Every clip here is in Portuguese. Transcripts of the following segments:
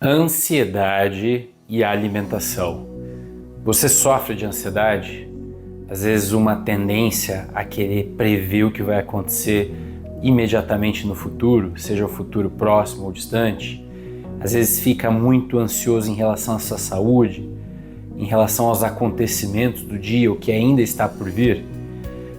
Ansiedade e alimentação. Você sofre de ansiedade? Às vezes uma tendência a querer prever o que vai acontecer imediatamente no futuro, seja o futuro próximo ou distante. Às vezes fica muito ansioso em relação à sua saúde, em relação aos acontecimentos do dia, o que ainda está por vir.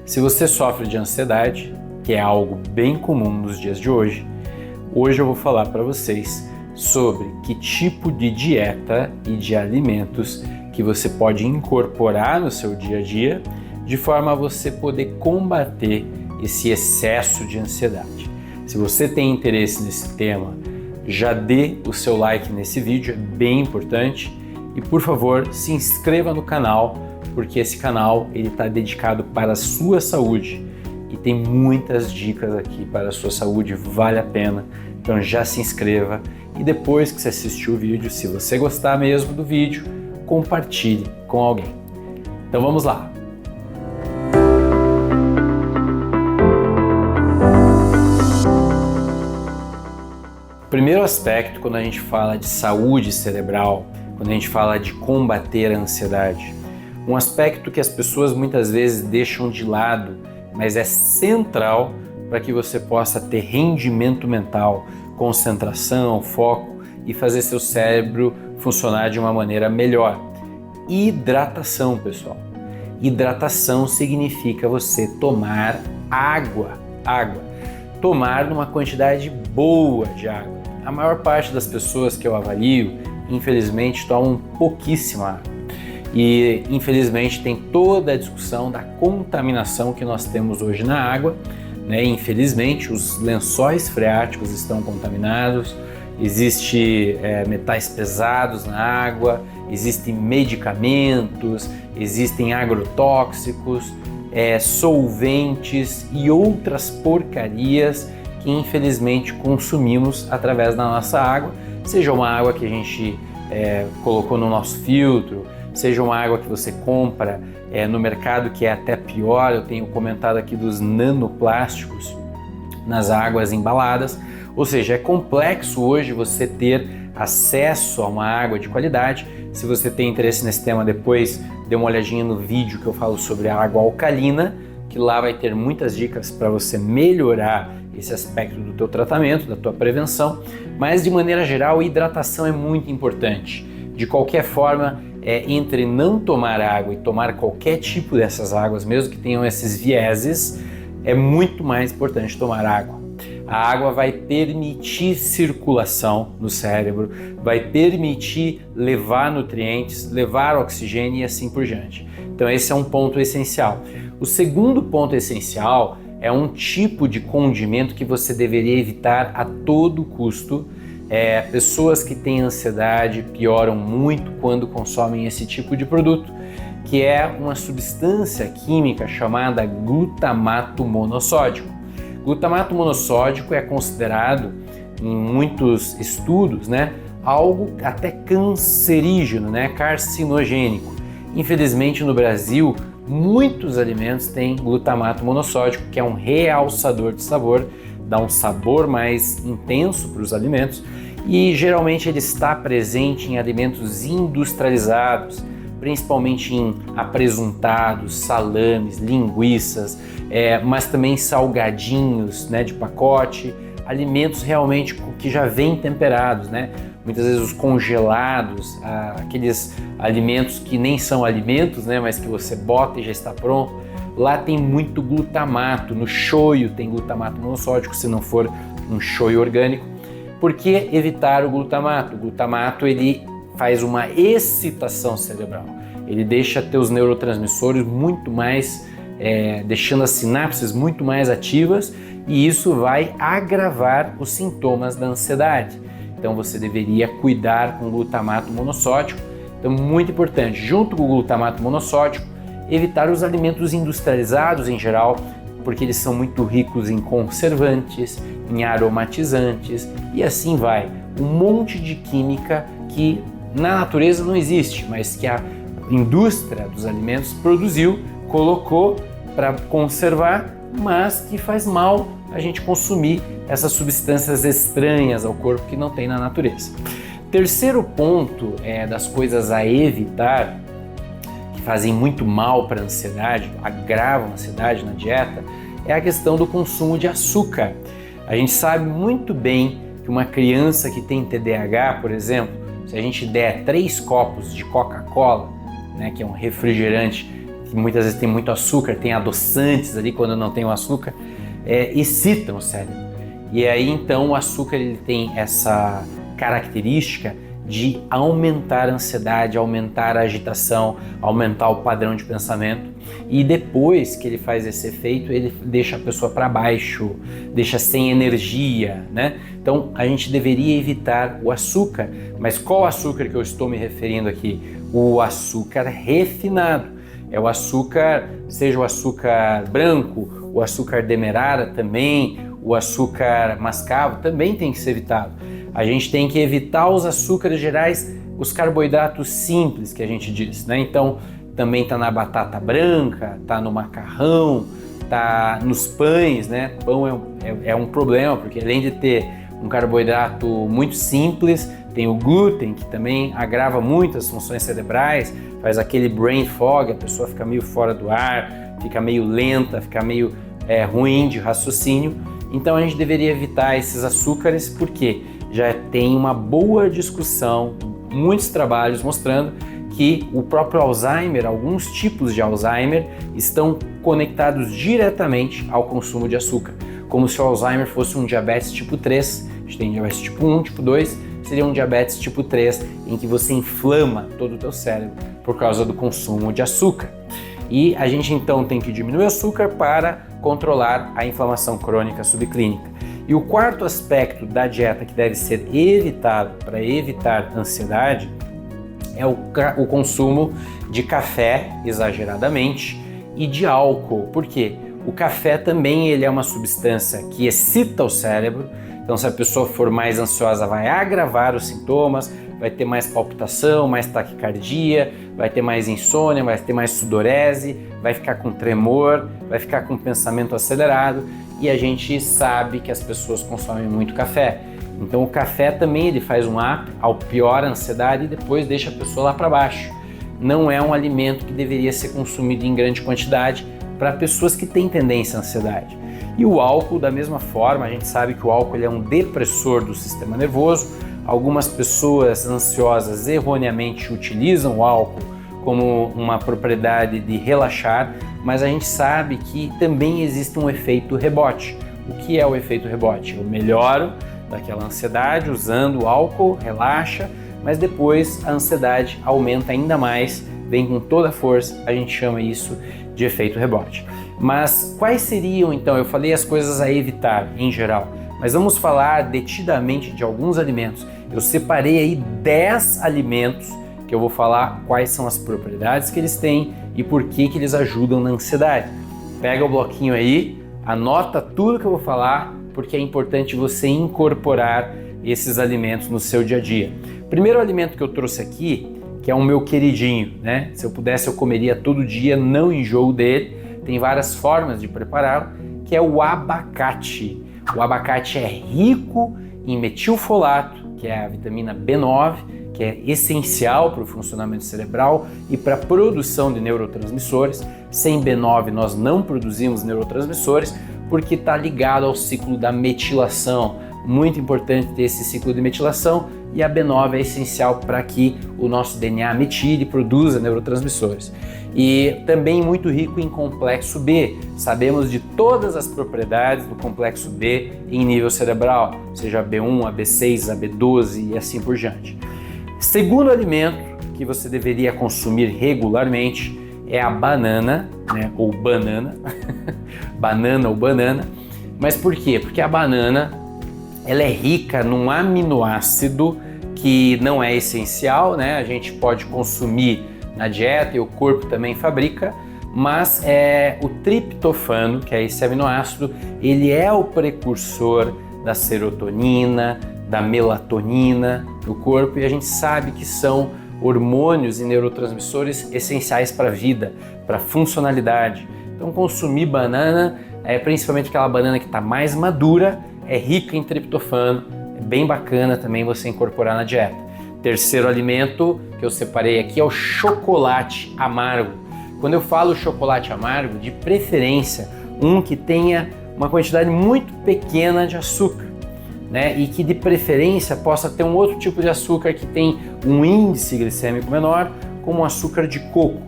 Se você sofre de ansiedade, que é algo bem comum nos dias de hoje eu vou falar para vocês sobre que tipo de dieta e de alimentos que você pode incorporar no seu dia a dia de forma a você poder combater esse excesso de ansiedade. Se você tem interesse nesse tema, já dê o seu like nesse vídeo, é bem importante, e por favor se inscreva no canal, porque esse canal está dedicado para a sua saúde e tem muitas dicas aqui para a sua saúde, vale a pena. Então já se inscreva e depois que você assistir o vídeo, se você gostar mesmo do vídeo, compartilhe com alguém. Então vamos lá! Primeiro aspecto, quando a gente fala de saúde cerebral, quando a gente fala de combater a ansiedade, um aspecto que as pessoas muitas vezes deixam de lado, mas é central para que você possa ter rendimento mental, concentração, foco e fazer seu cérebro funcionar de uma maneira melhor. Hidratação, pessoal. Hidratação significa você tomar água. Tomar numa quantidade boa de água. A maior parte das pessoas que eu avalio, infelizmente, tomam pouquíssima água. E, infelizmente, tem toda a discussão da contaminação que nós temos hoje na água, né? Infelizmente, os lençóis freáticos estão contaminados, existem metais pesados na água, existem medicamentos, existem agrotóxicos, solventes e outras porcarias que infelizmente consumimos através da nossa água, seja uma água que a gente colocou no nosso filtro, seja uma água que você compra no mercado, que é até pior. Eu tenho comentado aqui dos nanoplásticos nas águas embaladas, ou seja, é complexo hoje você ter acesso a uma água de qualidade. Se você tem interesse nesse tema, depois dê uma olhadinha no vídeo que eu falo sobre a água alcalina, que lá vai ter muitas dicas para você melhorar esse aspecto do teu tratamento, da tua prevenção, mas de maneira geral a hidratação é muito importante. De qualquer forma, entre não tomar água e tomar qualquer tipo dessas águas, mesmo que tenham esses vieses, é muito mais importante tomar água. A água vai permitir circulação no cérebro, vai permitir levar nutrientes, levar oxigênio e assim por diante. Então esse é um ponto essencial. O segundo ponto essencial é um tipo de condimento que você deveria evitar a todo custo. Pessoas que têm ansiedade pioram muito quando consomem esse tipo de produto, que é uma substância química chamada glutamato monossódico. Glutamato monossódico é considerado, em muitos estudos, algo até cancerígeno, carcinogênico. Infelizmente no Brasil, muitos alimentos têm glutamato monossódico, que é um realçador de sabor, dá um sabor mais intenso para os alimentos, e geralmente ele está presente em alimentos industrializados, principalmente em apresuntados, salames, linguiças, mas também salgadinhos de pacote, alimentos realmente que já vêm temperados, muitas vezes os congelados, aqueles alimentos que nem são alimentos, mas que você bota e já está pronto. Lá tem muito glutamato, no shoyu tem glutamato monossódico, se não for um shoyu orgânico. Por que evitar o glutamato? O glutamato ele faz uma excitação cerebral, ele deixa teus neurotransmissores muito mais, deixando as sinapses muito mais ativas, e isso vai agravar os sintomas da ansiedade. Então você deveria cuidar com o glutamato monossódico. Então muito importante, junto com o glutamato monossódico, evitar os alimentos industrializados em geral, porque eles são muito ricos em conservantes, em aromatizantes e assim vai. Um monte de química que na natureza não existe, mas que a indústria dos alimentos produziu, colocou para conservar, mas que faz mal a gente consumir essas substâncias estranhas ao corpo que não tem na natureza. terceiro ponto das coisas a evitar, que fazem muito mal para a ansiedade, agravam a ansiedade na dieta, é a questão do consumo de açúcar. A gente sabe muito bem que uma criança que tem TDAH, por exemplo, se a gente der 3 copos de Coca-Cola, né, que é um refrigerante que muitas vezes tem muito açúcar, tem adoçantes ali quando não tem o açúcar, excitam o cérebro. E aí então o açúcar ele tem essa característica de aumentar a ansiedade, aumentar a agitação, aumentar o padrão de pensamento, e depois que ele faz esse efeito, ele deixa a pessoa para baixo, deixa sem energia, né? Então a gente deveria evitar o açúcar, mas qual açúcar que eu estou me referindo aqui? O açúcar refinado, é o açúcar, seja o açúcar branco, o açúcar demerara também, o açúcar mascavo também tem que ser evitado. A gente tem que evitar os açúcares gerais, os carboidratos simples que a gente diz, né? Então, também está na batata branca, está no macarrão, está nos pães, né? Pão é um problema, porque além de ter um carboidrato muito simples, tem o glúten, que também agrava muito as funções cerebrais, faz aquele brain fog, a pessoa fica meio fora do ar, fica meio lenta, fica meio ruim de raciocínio. Então a gente deveria evitar esses açúcares, porque já tem uma boa discussão, muitos trabalhos mostrando que o próprio Alzheimer, alguns tipos de Alzheimer, estão conectados diretamente ao consumo de açúcar, como se o Alzheimer fosse um diabetes tipo 3, a gente tem diabetes tipo 1, tipo 2, seria um diabetes tipo 3, em que você inflama todo o teu cérebro por causa do consumo de açúcar. E a gente então tem que diminuir o açúcar para controlar a inflamação crônica subclínica. E o quarto aspecto da dieta que deve ser evitado para evitar ansiedade é o consumo de café exageradamente e de álcool. Por quê? O café também ele é uma substância que excita o cérebro, então se a pessoa for mais ansiosa vai agravar os sintomas, vai ter mais palpitação, mais taquicardia, vai ter mais insônia, vai ter mais sudorese, vai ficar com tremor, vai ficar com pensamento acelerado, e a gente sabe que as pessoas consomem muito café. Então o café também ele faz um up ao pior a ansiedade e depois deixa a pessoa lá para baixo. Não é um alimento que deveria ser consumido em grande quantidade para pessoas que têm tendência à ansiedade. E o álcool, da mesma forma, a gente sabe que o álcool ele é um depressor do sistema nervoso. Algumas pessoas ansiosas erroneamente utilizam o álcool como uma propriedade de relaxar, mas a gente sabe que também existe um efeito rebote. O que é o efeito rebote? Eu melhoro daquela ansiedade usando o álcool, relaxa, mas depois a ansiedade aumenta ainda mais, vem com toda a força, a gente chama isso de efeito rebote. Mas quais seriam então, eu falei as coisas a evitar em geral, mas vamos falar detidamente de alguns alimentos. Eu separei aí 10 alimentos que eu vou falar quais são as propriedades que eles têm e por que eles ajudam na ansiedade. Pega o bloquinho aí, anota tudo que eu vou falar, porque é importante você incorporar esses alimentos no seu dia a dia. Primeiro alimento que eu trouxe aqui, que é o meu queridinho, né? Se eu pudesse eu comeria todo dia, não enjoo dele. Tem várias formas de prepará-lo, que é o abacate. O abacate é rico em metilfolato, que é a vitamina B9, que é essencial para o funcionamento cerebral e para a produção de neurotransmissores. Sem B9 nós não produzimos neurotransmissores, porque está ligado ao ciclo da metilação. Muito importante ter esse ciclo de metilação, e a B9 é essencial para que o nosso DNA metile e produza neurotransmissores. E também muito rico em complexo B. Sabemos de todas as propriedades do complexo B em nível cerebral, seja a B1, a B6, a B12 e assim por diante. Segundo alimento que você deveria consumir regularmente é a banana, né, ou banana, banana ou banana. Mas por quê? Porque a banana ela é rica num aminoácido que não é essencial, né? A gente pode consumir na dieta e o corpo também fabrica, mas o triptofano, que é esse aminoácido, ele é o precursor da serotonina, da melatonina no corpo, e a gente sabe que são hormônios e neurotransmissores essenciais para a vida, para a funcionalidade. Então consumir banana, principalmente aquela banana que está mais madura, é rica em triptofano, é bem bacana também você incorporar na dieta. Terceiro alimento que eu separei aqui é o chocolate amargo. Quando eu falo chocolate amargo, de preferência um que tenha uma quantidade muito pequena de açúcar, né? E que de preferência possa ter um outro tipo de açúcar que tem um índice glicêmico menor, como o açúcar de coco.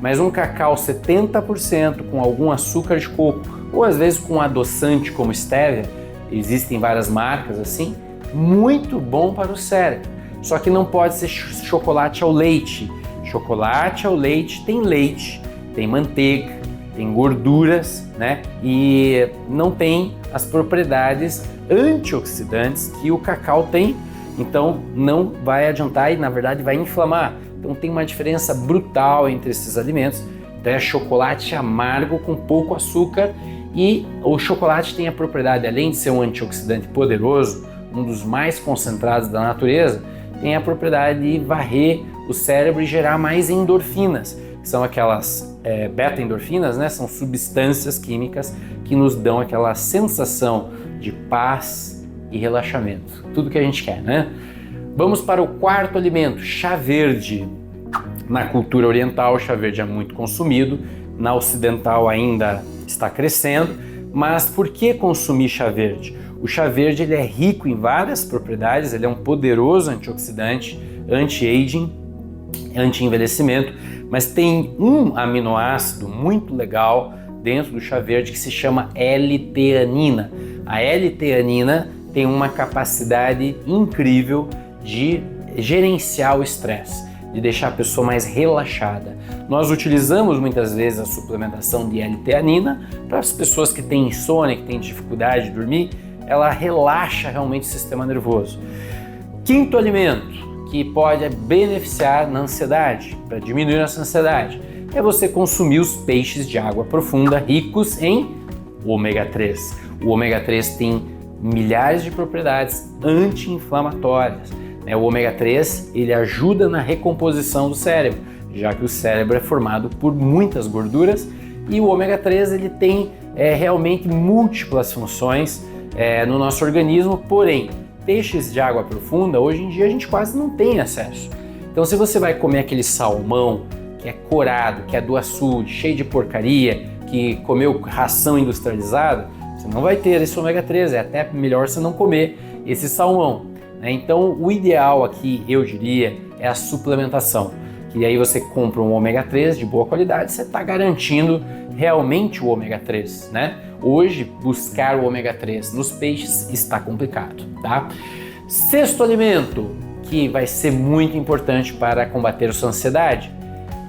Mas um cacau 70% com algum açúcar de coco, ou às vezes com adoçante como stevia, existem várias marcas assim, muito bom para o cérebro. Só que não pode ser chocolate ao leite. Chocolate ao leite, tem manteiga, tem gorduras, né? E não tem as propriedades antioxidantes que o cacau tem. Então não vai adiantar e na verdade vai inflamar. Então tem uma diferença brutal entre esses alimentos. Então é chocolate amargo com pouco açúcar, e o chocolate tem a propriedade, além de ser um antioxidante poderoso, um dos mais concentrados da natureza, tem a propriedade de varrer o cérebro e gerar mais endorfinas, que são aquelas beta-endorfinas, né? São substâncias químicas que nos dão aquela sensação de paz e relaxamento. Tudo que a gente quer, né? Vamos para o quarto alimento, chá verde. Na cultura oriental, o chá verde é muito consumido, na ocidental ainda está crescendo, mas por que consumir chá verde? O chá verde ele é rico em várias propriedades, ele é um poderoso antioxidante, anti-aging, anti-envelhecimento, mas tem um aminoácido muito legal dentro do chá verde que se chama L-teanina. A L-teanina tem uma capacidade incrível de gerenciar o estresse, de deixar a pessoa mais relaxada. Nós utilizamos muitas vezes a suplementação de L-teanina para as pessoas que têm insônia, que têm dificuldade de dormir, ela relaxa realmente o sistema nervoso. Quinto alimento que pode beneficiar na ansiedade, para diminuir essa ansiedade, é você consumir os peixes de água profunda ricos em ômega 3. O ômega 3 tem milhares de propriedades anti-inflamatórias. O ômega 3 ele ajuda na recomposição do cérebro, já que o cérebro é formado por muitas gorduras, e o ômega 3 ele tem realmente múltiplas funções no nosso organismo, porém, peixes de água profunda, hoje em dia a gente quase não tem acesso. Então se você vai comer aquele salmão que é corado, que é do açude, cheio de porcaria, que comeu ração industrializada, você não vai ter esse ômega 3, é até melhor você não comer esse salmão. Então o ideal aqui, eu diria, é a suplementação. Que aí você compra um ômega 3 de boa qualidade, você está garantindo realmente o ômega 3, né? Hoje, buscar o ômega 3 nos peixes está complicado, tá? Sexto alimento, que vai ser muito importante para combater a sua ansiedade,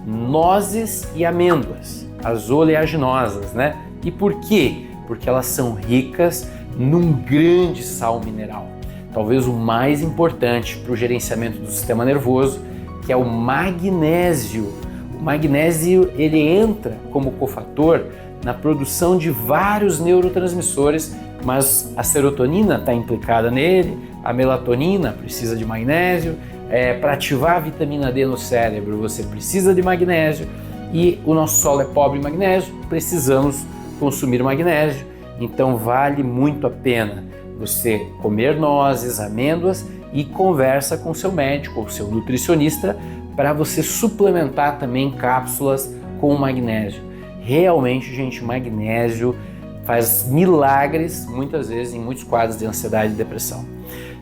nozes e amêndoas, as oleaginosas, né? E por quê? Porque elas são ricas num grande sal mineral, talvez o mais importante para o gerenciamento do sistema nervoso, que é o magnésio. O magnésio ele entra como cofator na produção de vários neurotransmissores, mas a serotonina está implicada nele, a melatonina precisa de magnésio, para ativar a vitamina D no cérebro você precisa de magnésio, e o nosso solo é pobre em magnésio, precisamos consumir magnésio, então vale muito a pena você comer nozes, amêndoas, e conversa com seu médico ou seu nutricionista para você suplementar também cápsulas com magnésio. Realmente, gente, o magnésio faz milagres muitas vezes em muitos quadros de ansiedade e depressão.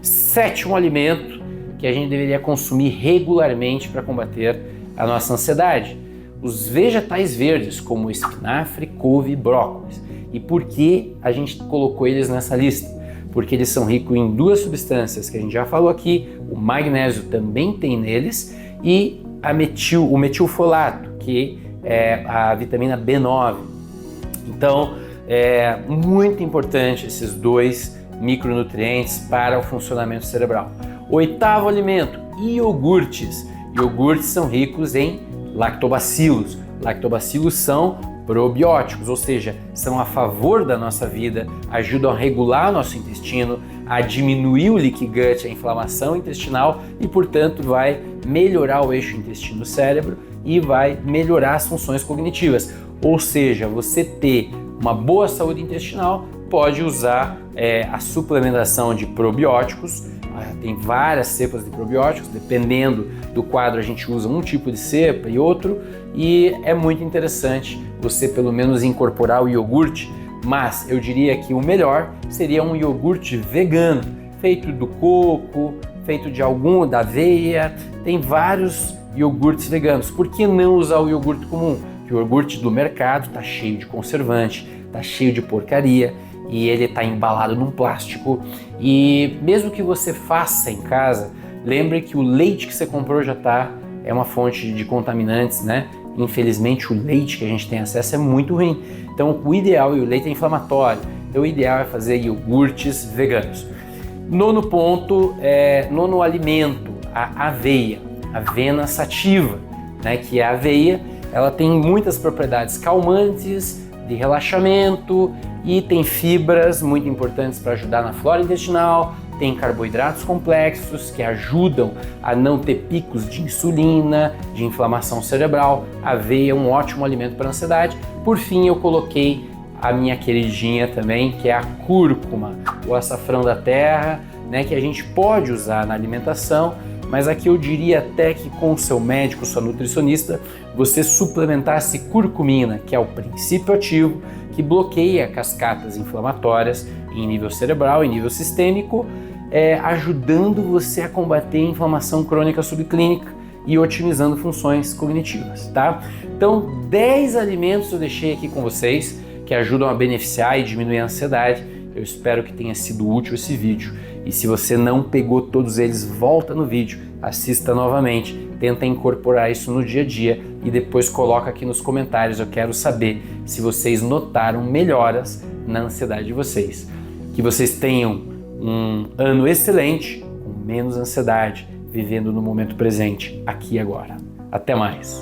Sétimo alimento que a gente deveria consumir regularmente para combater a nossa ansiedade: os vegetais verdes, como espinafre, couve e brócolis. E por que a gente colocou eles nessa lista? Porque eles são ricos em duas substâncias que a gente já falou aqui, o magnésio também tem neles, e o metilfolato, que é a vitamina B9. Então, é muito importante esses dois micronutrientes para o funcionamento cerebral. Oitavo alimento, iogurtes. Iogurtes são ricos em lactobacilos. Lactobacilos são probióticos, ou seja, são a favor da nossa vida, ajudam a regular nosso intestino, a diminuir o leaky gut, a inflamação intestinal, e portanto vai melhorar o eixo intestino-cérebro e vai melhorar as funções cognitivas. Ou seja, você ter uma boa saúde intestinal pode usar a suplementação de probióticos tem várias cepas de probióticos, dependendo do quadro a gente usa um tipo de cepa e outro, e é muito interessante você pelo menos incorporar o iogurte, mas eu diria que o melhor seria um iogurte vegano, feito do coco, feito da aveia, tem vários iogurtes veganos. Por que não usar o iogurte comum? Porque o iogurte do mercado está cheio de conservante, está cheio de porcaria e ele está embalado num plástico. E mesmo que você faça em casa, lembre que o leite que você comprou é uma fonte de contaminantes, né? Infelizmente o leite que a gente tem acesso é muito ruim. Então o ideal, e o leite é inflamatório, então o ideal é fazer iogurtes veganos. Nono ponto, nono alimento, a aveia, avena sativa, né? Que a aveia, ela tem muitas propriedades calmantes, de relaxamento e tem fibras muito importantes para ajudar na flora intestinal, tem carboidratos complexos que ajudam a não ter picos de insulina, de inflamação cerebral. A aveia é um ótimo alimento para ansiedade. Por fim, eu coloquei a minha queridinha também, que é a cúrcuma, o açafrão da terra, né, que a gente pode usar na alimentação, mas aqui eu diria até que com o seu médico, sua nutricionista, você suplementasse curcumina, que é o princípio ativo que bloqueia cascatas inflamatórias em nível cerebral, em nível sistêmico, ajudando você a combater a inflamação crônica subclínica e otimizando funções cognitivas, tá? Então, 10 alimentos eu deixei aqui com vocês que ajudam a beneficiar e diminuir a ansiedade. Eu espero que tenha sido útil esse vídeo. E se você não pegou todos eles, volta no vídeo, assista novamente, tenta incorporar isso no dia a dia e depois coloca aqui nos comentários. Eu quero saber se vocês notaram melhoras na ansiedade de vocês. Que vocês tenham um ano excelente, com menos ansiedade, vivendo no momento presente, aqui e agora. Até mais!